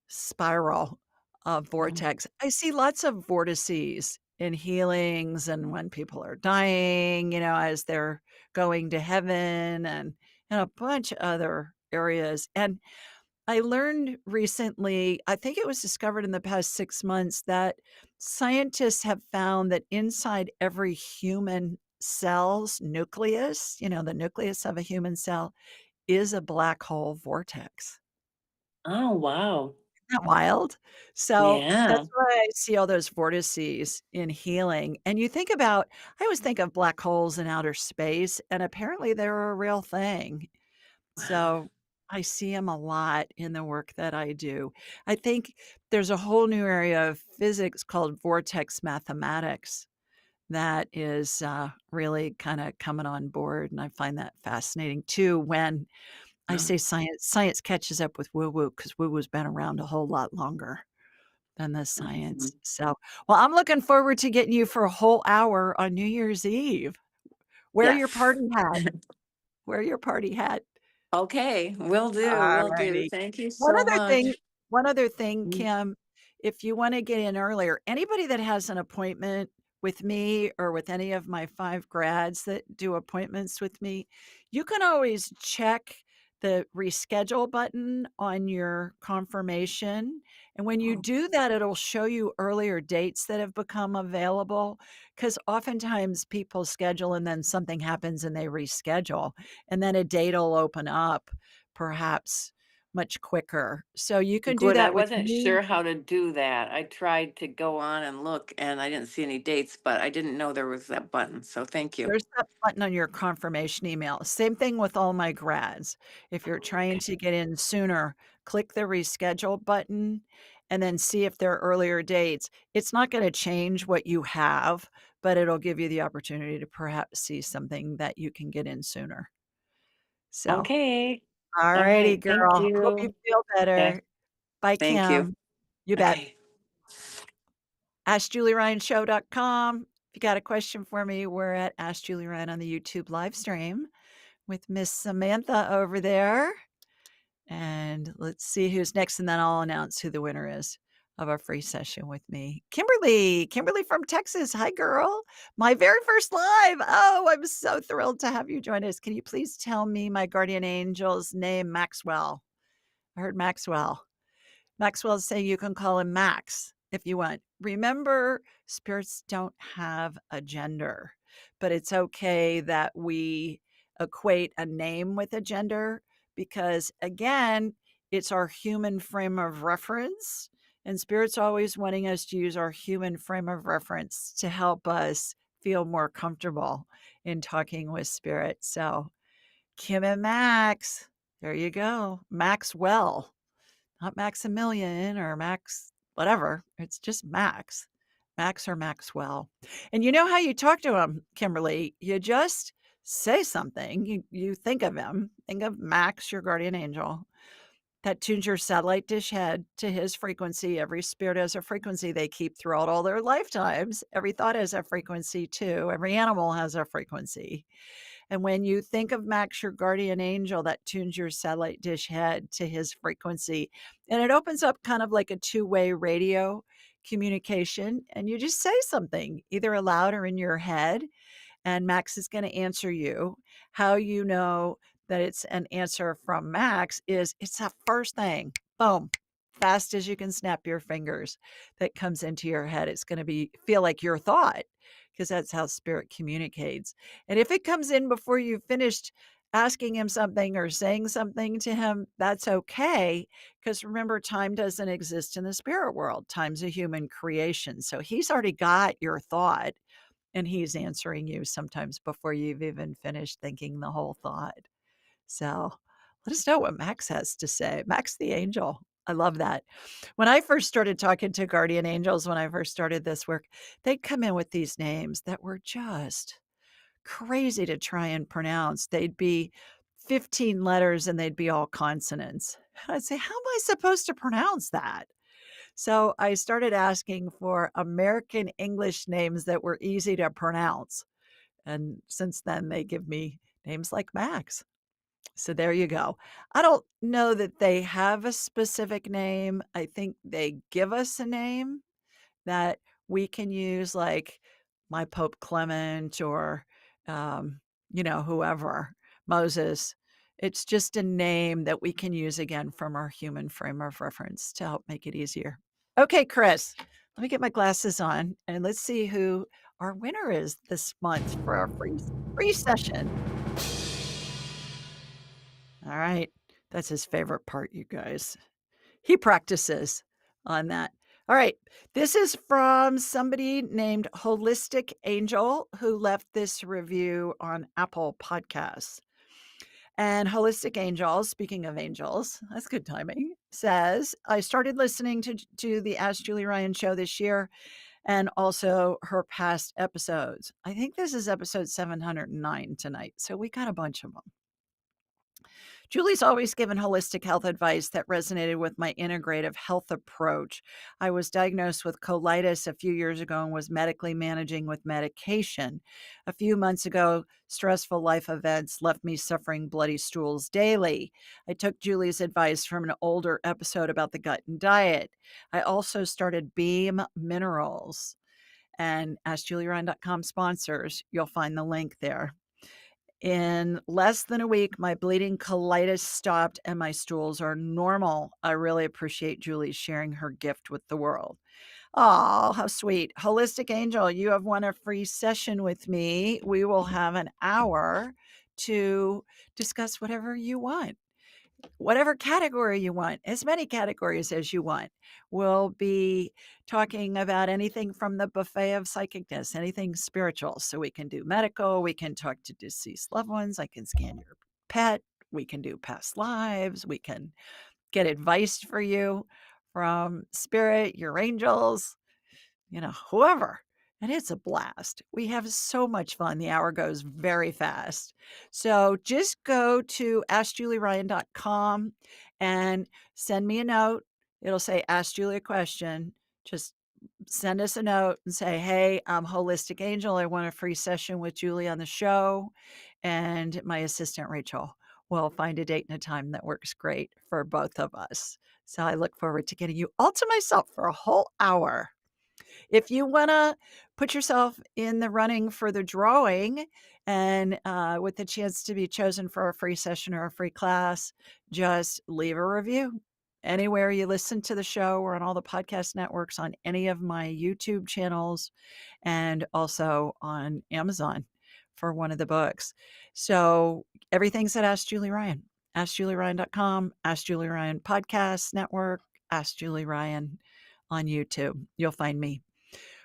spiral of Oh, vortex. I see lots of vortices in healings and when people are dying, as they're going to heaven and a bunch of other areas. And I learned recently, I think it was discovered in the past 6 months, that scientists have found that inside every human cell's nucleus, the nucleus of a human cell, is a black hole vortex. oh, wow. Isn't that wild? So Yeah. that's why I see all those vortices in healing. And you think about, I always think of black holes in outer space, and apparently they're a real thing. Wow. So I see them a lot in the work that I do. I think there's a whole new area of physics called vortex mathematics that is really kind of coming on board. And I find that fascinating too when I Oh, say science catches up with woo woo because woo woo's been around a whole lot longer than the mhm. science. So, well, I'm looking forward to getting you for a whole hour on New Year's Eve. Wear your Yes. party hat. Wear your party hat. Okay, will do, will do. Alrighty. Thank you One so other thing much. one other thing, Mm, Kim, if you wanna get in earlier, anybody that has an appointment with me or with any of my 5 grads that do appointments with me, you can always check the reschedule button on your confirmation, and when you oh, do that, it'll show you earlier dates that have become available. Because oftentimes people schedule and then something happens and they reschedule, and then a date'll open up perhaps much quicker. So you can do good. I that with wasn't me. sure how to do that. I tried to go on and look and I didn't see any dates, but I didn't know there was that button. So thank you. There's that button on your confirmation email. Same thing with all my grads. If you're trying to Okay. get in sooner, click the reschedule button and then see if there are earlier dates. It's not going to change what you have, but it'll give you the opportunity to perhaps see something that you can get in sooner. So, Okay. all All righty, right. Thank girl. Hope you you. feel Okay. better. Bye, Thank you. Kim. You bet. Okay. AskJulieRyanShow.com. If you got a question for me, we're at Ask Julie Ryan on the YouTube live stream with Miss Samantha over there. And let's see who's next, and then I'll announce who the winner is of our free session with me. Kimberly from Texas. Hi, girl. My very first live. Oh, I'm so thrilled to have you join us. Can you please tell me my guardian angel's name, Maxwell? I heard Maxwell. Maxwell's saying you can call him Max if you want. Remember, spirits don't have a gender, but it's okay that we equate a name with a gender because, again, it's our human frame of reference. And Spirit's always wanting us to use our human frame of reference to help us feel more comfortable in talking with Spirit. So, Kim and Max, there you go. Maxwell, not Maximilian or Max, whatever. It's just Max. Max or Maxwell. And you know how you talk to him, Kimberly? You just say something. You think of him. Think of Max, your guardian angel. That tunes your satellite dish head to his frequency. Every spirit has a frequency they keep throughout all their lifetimes. Every thought has a frequency too. Every animal has a frequency. And when you think of Max, your guardian angel, that tunes your satellite dish head to his frequency. And it opens up kind of like a two-way radio communication. And you just say something, either aloud or in your head. And Max is going to answer you. How you know that it's an answer from Max is it's that first thing, boom, fast as you can snap your fingers, that comes into your head. It's going to feel like your thought, because that's how spirit communicates. And if it comes in before you've finished asking him something or saying something to him, that's okay. Because remember, time doesn't exist in the spirit world. Time's a human creation. So he's already got your thought, and he's answering you sometimes before you've even finished thinking the whole thought. So let us know what Max has to say. Max the angel. I love that. When I first started talking to guardian angels, when I first started this work, they'd come in with these names that were just crazy to try and pronounce. They'd be 15 letters and they'd be all consonants. I'd say, how am I supposed to pronounce that? So I started asking for American English names that were easy to pronounce. And since then, they give me names like Max. So there you go. I don't know that they have a specific name. I think they give us a name that we can use, like my Pope Clement or, whoever, Moses. It's just a name that we can use again from our human frame of reference to help make it easier. Okay, Chris, let me get my glasses on and let's see who our winner is this month for our free session. All right. That's his favorite part, you guys. He practices on that. All right. This is from somebody named Holistic Angel who left this review on Apple Podcasts. And Holistic Angel, speaking of angels, that's good timing, says, I started listening to the Ask Julie Ryan show this year and also her past episodes. I think this is episode 709 tonight. So we got a bunch of them. Julie's always given holistic health advice that resonated with my integrative health approach. I was diagnosed with colitis a few years ago and was medically managing with medication. A few months ago, stressful life events left me suffering bloody stools daily. I took Julie's advice from an older episode about the gut and diet. I also started Beam Minerals, and AskJulieRyan.com sponsors. You'll find the link there. In less than a week, my bleeding colitis stopped and my stools are normal. I really appreciate Julie sharing her gift with the world. Oh, how sweet. Holistic Angel, you have won a free session with me. We will have an hour to discuss whatever you want. Whatever category you want, as many categories as you want. We'll be talking about anything from the buffet of psychicness, anything spiritual. So we can do medical, we can talk to deceased loved ones, I can scan your pet, we can do past lives, we can get advice for you from spirit, your angels, whoever. And it's a blast. We have so much fun. The hour goes very fast. So just go to AskJulieRyan.com and send me a note. It'll say, Ask Julie a question. Just send us a note and say, hey, I'm Holistic Angel. I want a free session with Julie on the show. And my assistant, Rachel, will find a date and a time that works great for both of us. So I look forward to getting you all to myself for a whole hour. If you want to put yourself in the running for the drawing and with the chance to be chosen for a free session or a free class, just leave a review. Anywhere you listen to the show or on all the podcast networks, on any of my YouTube channels, and also on Amazon for one of the books. So everything's at Ask Julie Ryan. AskJulieRyan.com, Ask Julie Ryan Podcast Network, Ask Julie Ryan on YouTube. You'll find me.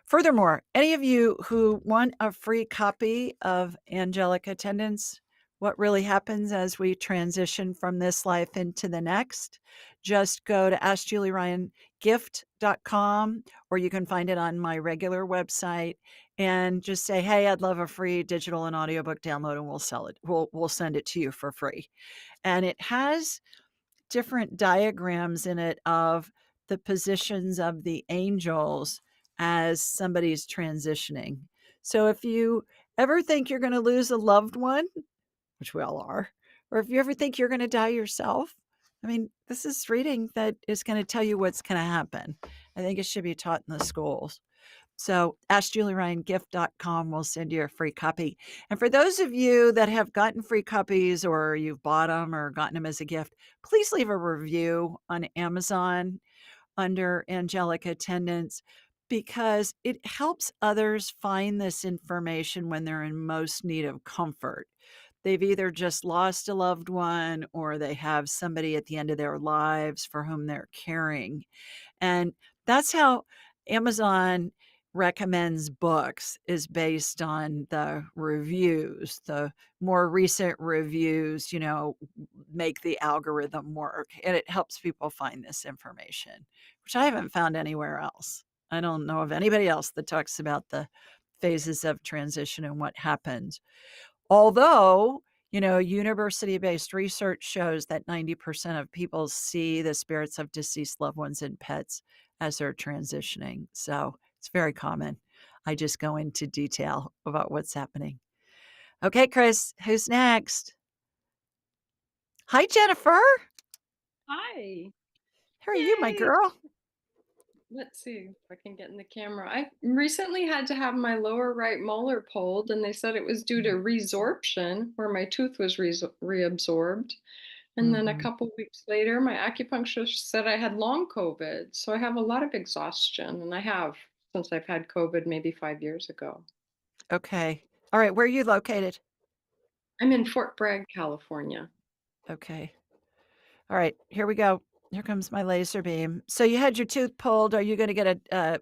Furthermore, any of you who want a free copy of Angelic Attendance, What Really Happens as We Transition from This Life into the Next, just go to AskJulieRyanGift.com, or you can find it on my regular website, and just say, hey, I'd love a free digital and audiobook download, and we'll sell it. We'll send it to you for free. And it has different diagrams in it of the positions of the angels as somebody's transitioning. So if you ever think you're going to lose a loved one, which we all are, or if you ever think you're going to die yourself, I mean, this is reading that is going to tell you what's going to happen. I think it should be taught in the schools. So AskJulieRyanGift.com will send you a free copy. And for those of you that have gotten free copies or you've bought them or gotten them as a gift, please leave a review on Amazon under Angelic Attendance, because it helps others find this information when they're in most need of comfort. They've either just lost a loved one or they have somebody at the end of their lives for whom they're caring. And that's how Amazon recommends books, is based on the reviews. The more recent reviews, make the algorithm work, and it helps people find this information, which I haven't found anywhere else. I don't know of anybody else that talks about the phases of transition and what happens. Although, university-based research shows that 90% of people see the spirits of deceased loved ones and pets as they're transitioning. So it's very common. I just go into detail about what's happening. Okay, Chris, who's next? Hi, Jennifer. Hi. How are you, my Yay. girl? Let's see if I can get in the camera. I recently had to have my lower right molar pulled, and they said it was due to resorption, where my tooth was reabsorbed. And then a couple weeks later, my acupuncturist said I had long COVID. So I have a lot of exhaustion, and I have since I've had COVID maybe 5 years ago. Okay. All right. Where are you located? I'm in Fort Bragg, California. Okay. All right. Here we go. Here comes my laser beam. So you had your tooth pulled. Are you going to get a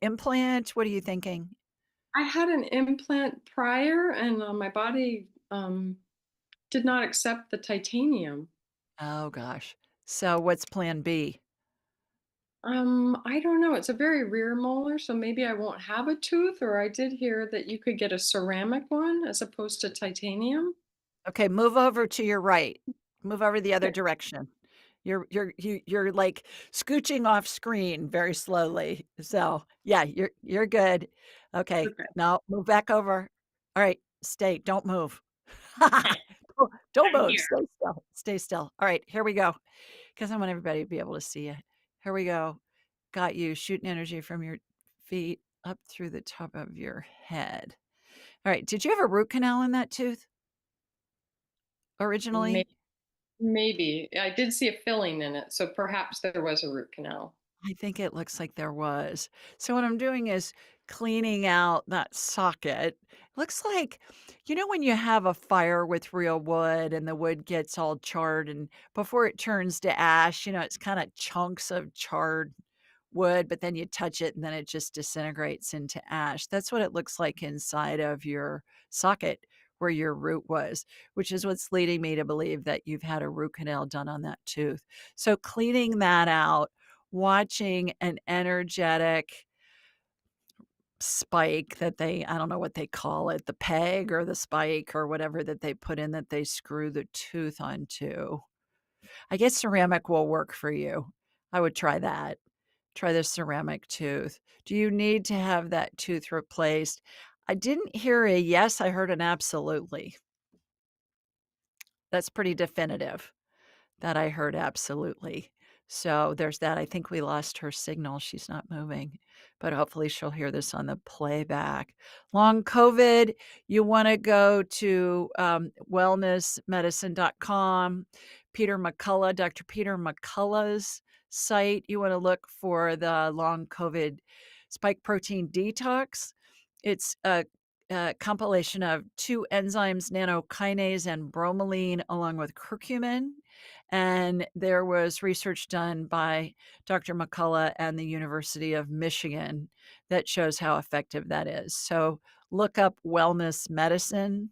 implant? What are you thinking? I had an implant prior, and my body did not accept the titanium. Oh gosh. So what's plan B? I don't know. It's a very rear molar, so maybe I won't have a tooth, or I did hear that you could get a ceramic one as opposed to titanium. Okay, move over to your right. Move over the other Okay. direction. You're like scooching off screen very slowly. So yeah, you're good. Okay. Okay. Now move back over. All right, stay. Don't move. Don't I'm move. here. Stay still. Stay still. All right, here we go. Because I want everybody to be able to see you. Here we go. Got you shooting energy from your feet up through the top of your head. All right. Did you have a root canal in that tooth originally? Maybe. I did see a filling in it, so perhaps there was a root canal. I think it looks like there was. So what I'm doing is cleaning out that socket. Looks like, when you have a fire with real wood and the wood gets all charred, and before it turns to ash, it's kind of chunks of charred wood, but then you touch it and then it just disintegrates into ash. That's what it looks like inside of your socket where your root was, which is what's leading me to believe that you've had a root canal done on that tooth. So cleaning that out, watching an energetic spike that I don't know what they call it, the peg or the spike or whatever that they put in that they screw the tooth onto. I guess ceramic will work for you. I would try that. Try the ceramic tooth. Do you need to have that tooth replaced? I didn't hear a yes, I heard an absolutely. That's pretty definitive. That I heard absolutely. So there's that. I think we lost her signal. She's not moving, but hopefully she'll hear this on the playback. Long COVID, you want to go to wellnessmedicine.com. Peter McCullough, Dr. Peter McCullough's site. You want to look for the long COVID spike protein detox. It's compilation of 2 enzymes, nanokinase and bromelain, along with curcumin. And there was research done by Dr. McCullough and the University of Michigan that shows how effective that is. So look up wellness medicine.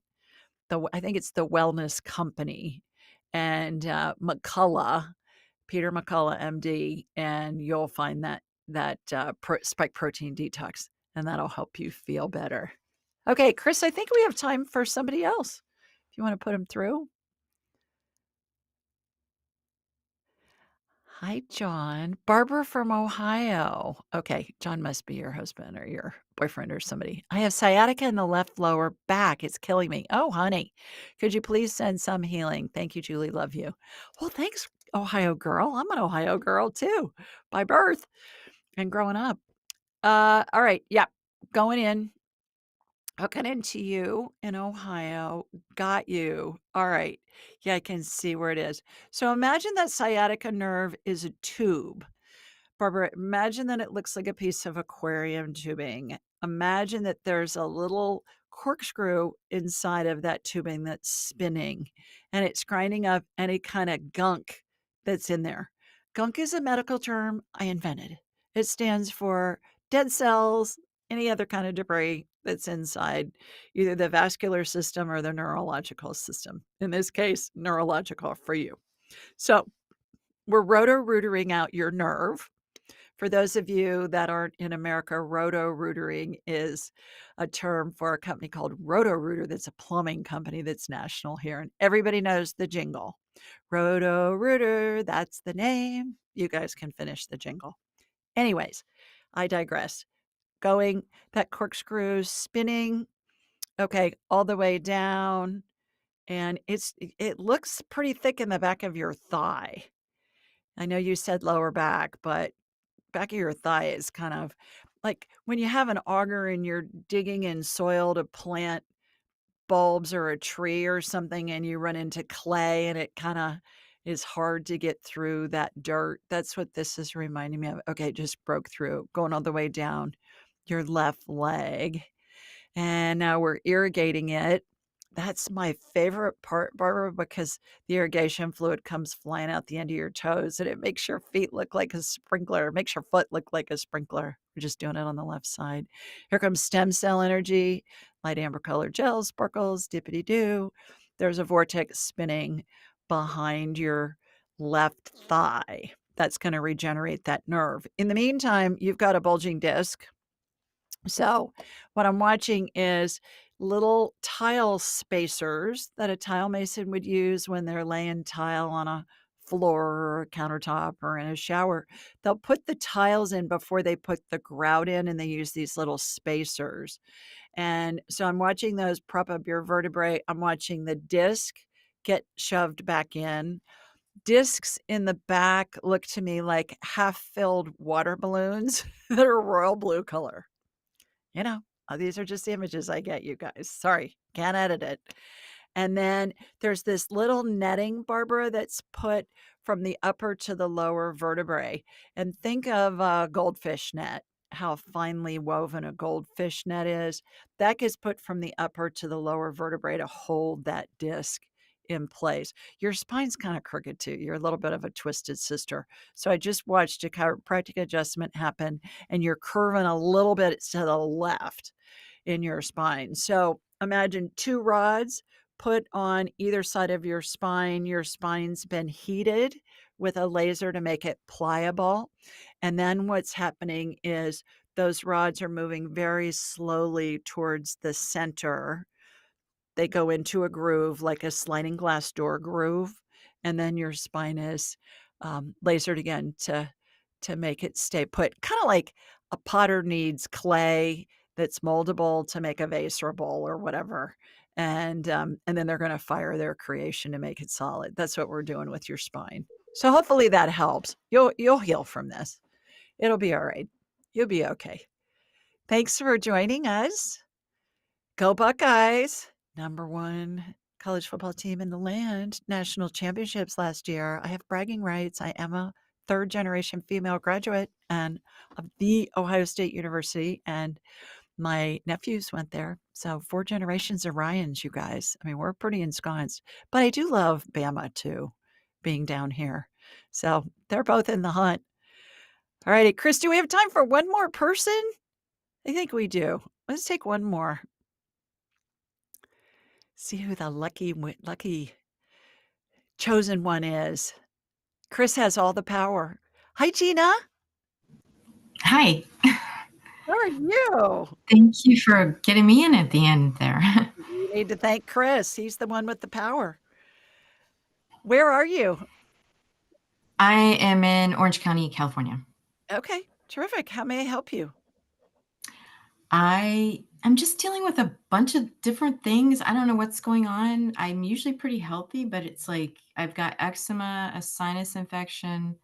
I think it's the Wellness Company, and McCullough, Peter McCullough, MD, and you'll find that spike protein detox, and that'll help you feel better. Okay, Chris, I think we have time for somebody else. If you want to put them through. Hi, John. Barbara from Ohio. Okay, John must be your husband or your boyfriend or somebody. I have sciatica in the left lower back. It's killing me. Oh, honey, could you please send some healing? Thank you, Julie. Love you. Well, thanks, Ohio girl. I'm an Ohio girl too, by birth and growing up. All right. Yeah. Going in. Hooking into you in Ohio. Got you. All right. Yeah, I can see where it is. So imagine that sciatica nerve is a tube. Barbara, imagine that it looks like a piece of aquarium tubing. Imagine that there's a little corkscrew inside of that tubing that's spinning, and it's grinding up any kind of gunk that's in there. Gunk is a medical term I invented. It stands for dead cells, any other kind of debris that's inside either the vascular system or the neurological system. In this case, neurological for you. So we're roto-rootering out your nerve. For those of you that aren't in America, roto-rootering is a term for a company called Roto-Rooter that's a plumbing company that's national here, and everybody knows the jingle. Roto-Rooter, that's the name. You guys can finish the jingle. Anyways, I digress. Going, that corkscrew spinning, okay, all the way down, and it looks pretty thick in the back of your thigh. I know you said lower back, but back of your thigh is kind of like when you have an auger and you're digging in soil to plant bulbs or a tree or something, and you run into clay and it kind of is hard to get through that dirt. That's what this is reminding me of. Okay, just broke through, going all the way down your left leg. And now we're irrigating it. That's my favorite part, Barbara, because the irrigation fluid comes flying out the end of your toes and it makes your feet look like a sprinkler. It makes your foot look like a sprinkler. We're just doing it on the left side. Here comes stem cell energy, light amber colored gel, sparkles, dippity doo. There's a vortex spinning behind your left thigh. That's going to regenerate that nerve. In the meantime, you've got a bulging disc. So what I'm watching is little tile spacers that a tile mason would use when they're laying tile on a floor or a countertop or in a shower. They'll put the tiles in before they put the grout in, and they use these little spacers. And so I'm watching those prop up your vertebrae. I'm watching the disc get shoved back in. Discs in the back look to me like half-filled water balloons that are royal blue color. You know, these are just images I get, you guys. Sorry, can't edit it. And then there's this little netting, Barbara, that's put from the upper to the lower vertebrae. And think of a goldfish net, how finely woven a goldfish net is. That gets put from the upper to the lower vertebrae to hold that disc in place. Your spine's kind of crooked too. You're a little bit of a twisted sister. So I just watched a chiropractic adjustment happen, and you're curving a little bit to the left in your spine. So imagine 2 rods put on either side of your spine. Your spine's been heated with a laser to make it pliable. And then what's happening is those rods are moving very slowly towards the center. They go into a groove like a sliding glass door groove, and then your spine is lasered again to make it stay put. Kind of like a potter needs clay that's moldable to make a vase or a bowl or whatever, and then they're going to fire their creation to make it solid. That's what we're doing with your spine. So hopefully that helps. You'll heal from this. It'll be all right. You'll be okay. Thanks for joining us. Go Buckeyes. #1 college football team in the land. National championships last year. I have bragging rights. I am a 3rd generation female graduate and of the Ohio State University, and My nephews went there. So 4 generations of Ryans, you guys. I mean, we're pretty ensconced. But I do love Bama too, being down here. So they're both in the hunt. All righty, Chris, do we have time for one more person? I think we do. Let's take one more. See who the lucky chosen one is. Chris has all the power. Hi, Gina. Hi. How are you? Thank you for getting me in at the end there. You need to thank Chris. He's the one with the power. Where are you? I am in Orange County, California. Okay, terrific. How may I help you? I'm just dealing with a bunch of different things. I don't know what's going on. I'm usually pretty healthy, but it's like I've got eczema, a sinus infection,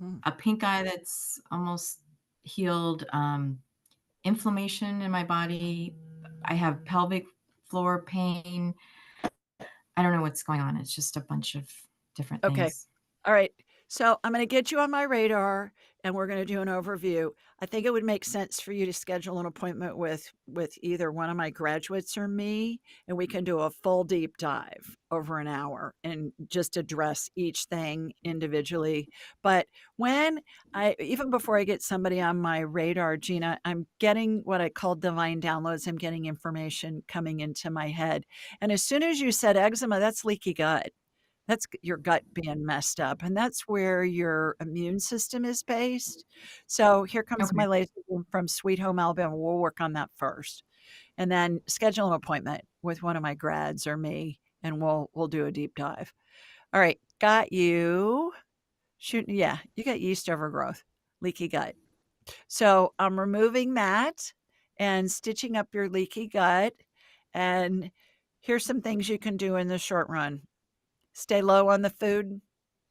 Mm, a pink eye that's almost healed, inflammation in my body. I have pelvic floor pain. I don't know what's going on. It's just a bunch of different Okay. things. All right. So I'm going to get you on my radar and we're going to do an overview. I think it would make sense for you to schedule an appointment with either one of my graduates or me, and we can do a full deep dive over an hour and just address each thing individually. But when even before I get somebody on my radar, Gina, I'm getting what I call divine downloads. I'm getting information coming into my head. And as soon as you said eczema, that's leaky gut. That's your gut being messed up, and that's where your immune system is based. So here comes my Okay. laser beam from Sweet Home, Alabama. We'll work on that first, and then schedule an appointment with one of my grads or me, and we'll do a deep dive. All right, got you. Shoot, yeah, you got yeast overgrowth, leaky gut. So I'm removing that and stitching up your leaky gut. And here's some things you can do in the short run. Stay low on the food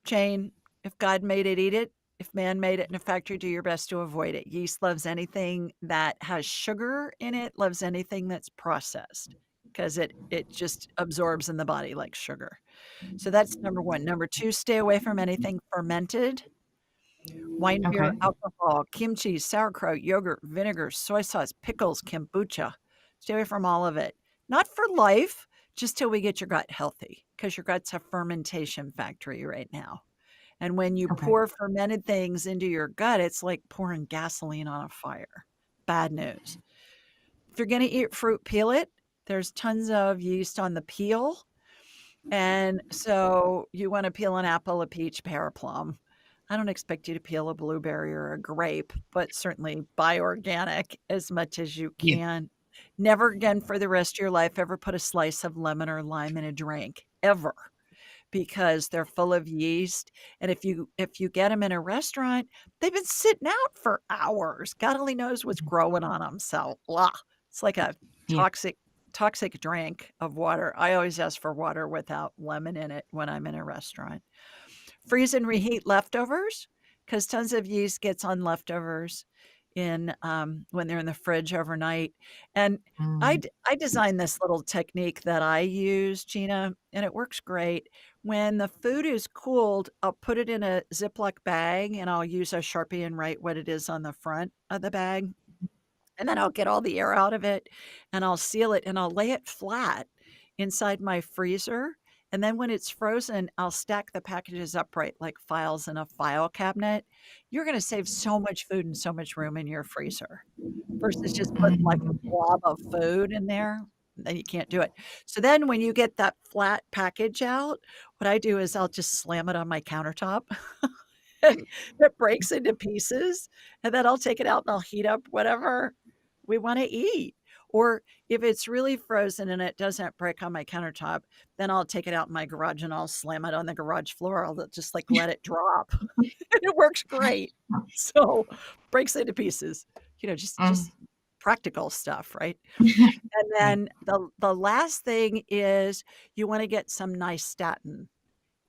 chain. If God made it, eat it. If man made it in a factory, do your best to avoid it. Yeast loves anything that has sugar in it, loves anything that's processed because it just absorbs in the body like sugar. So that's number 1. Number 2, stay away from anything fermented. Wine, beer, Okay. alcohol, kimchi, sauerkraut, yogurt, vinegar, soy sauce, pickles, kombucha. Stay away from all of it. Not for life, just till we get your gut healthy, because your gut's a fermentation factory right now. And when you Okay. pour fermented things into your gut, it's like pouring gasoline on a fire. Bad news. If you're going to eat fruit, peel it. There's tons of yeast on the peel. And so you want to peel an apple, a peach, pear, a plum. I don't expect you to peel a blueberry or a grape, but certainly buy organic as much as you Yeah. can. Never again for the rest of your life ever put a slice of lemon or lime in a drink, ever, because they're full of yeast. And if you get them in a restaurant, they've been sitting out for hours. God only knows what's growing on them. So, it's like a Yeah. toxic drink of water. I always ask for water without lemon in it when I'm in a restaurant. Freeze and reheat leftovers, because tons of yeast gets on leftovers when they're in the fridge overnight. And Mm, I designed this little technique that I use, Gina, and it works great. When the food is cooled, I'll put it in a Ziploc bag and I'll use a Sharpie and write what it is on the front of the bag. And then I'll get all the air out of it and I'll seal it and I'll lay it flat inside my freezer. And then when it's frozen, I'll stack the packages upright like files in a file cabinet. You're going to save so much food and so much room in your freezer versus just putting like a mm, blob of food in there. Then you can't do it. So then when you get that flat package out, what I do is I'll just slam it on my countertop and it breaks into pieces. And then I'll take it out and I'll heat up whatever we want to eat. Or if it's really frozen and it doesn't break on my countertop, then I'll take it out in my garage and I'll slam it on the garage floor. I'll just like let it drop. It works great. So breaks into pieces, mm. just practical stuff, right? And Yeah. then the last thing is you want to get some nystatin.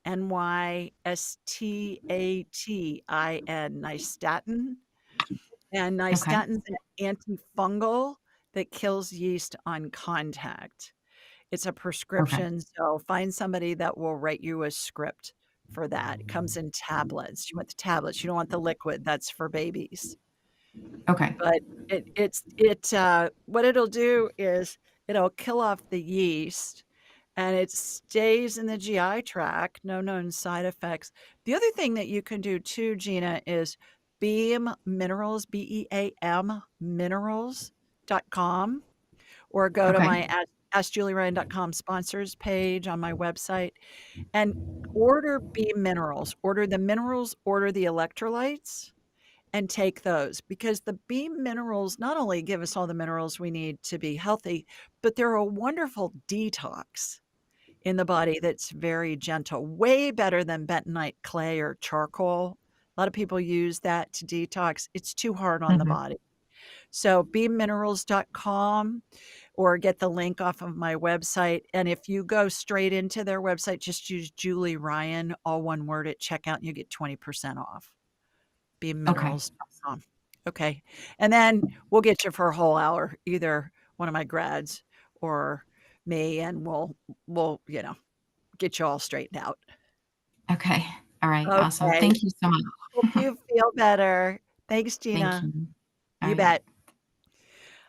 Nystatin, nystatin. And Okay. nystatin's an antifungal that kills yeast on contact. It's a Okay. prescription, so find somebody that will write you a script for that. It comes in tablets. You want the tablets, you don't want the liquid, that's for babies. Okay. But what it'll do is it'll kill off the yeast and it stays in the GI tract, no known side effects. The other thing that you can do too, Gina, is Beam Minerals, BEAM minerals.com, or go to Okay. my AskJulieRyan.com sponsors page on my website and order Beam Minerals. Order the minerals, order the electrolytes, and take those, because the Beam Minerals not only give us all the minerals we need to be healthy, but they're a wonderful detox in the body that's very gentle, way better than bentonite clay or charcoal. A lot of people use that to detox. It's too hard on the Mhm. body. So beamminerals.com, or get the link off of my website. And if you go straight into their website, just use Julie Ryan, all one word, at checkout, and you get 20% off. Okay. Beamminerals.com. Okay. And then we'll get you for a whole hour, either one of my grads or me, and we'll get you all straightened out. Okay. All right. Awesome. Okay. Thank you so Hope much. you feel better. Thanks, Thank Gina. you. All You right. bet.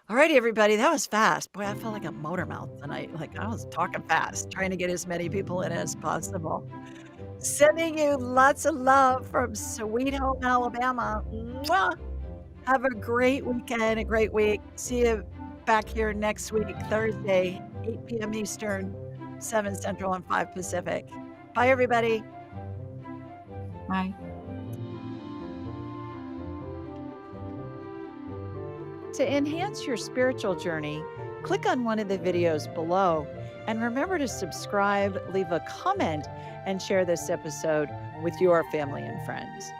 All righty, everybody. That was fast. Boy, I felt like a motor mouth tonight. Like I was talking fast, trying to get as many people in as possible. Sending you lots of love from Sweet Home Alabama. Mwah! Have a great weekend, a great week. See you back here next week, Thursday, 8 p.m. Eastern, 7 Central, and 5 Pacific. Bye, everybody. Bye. To enhance your spiritual journey, click on one of the videos below and remember to subscribe, leave a comment, and share this episode with your family and friends.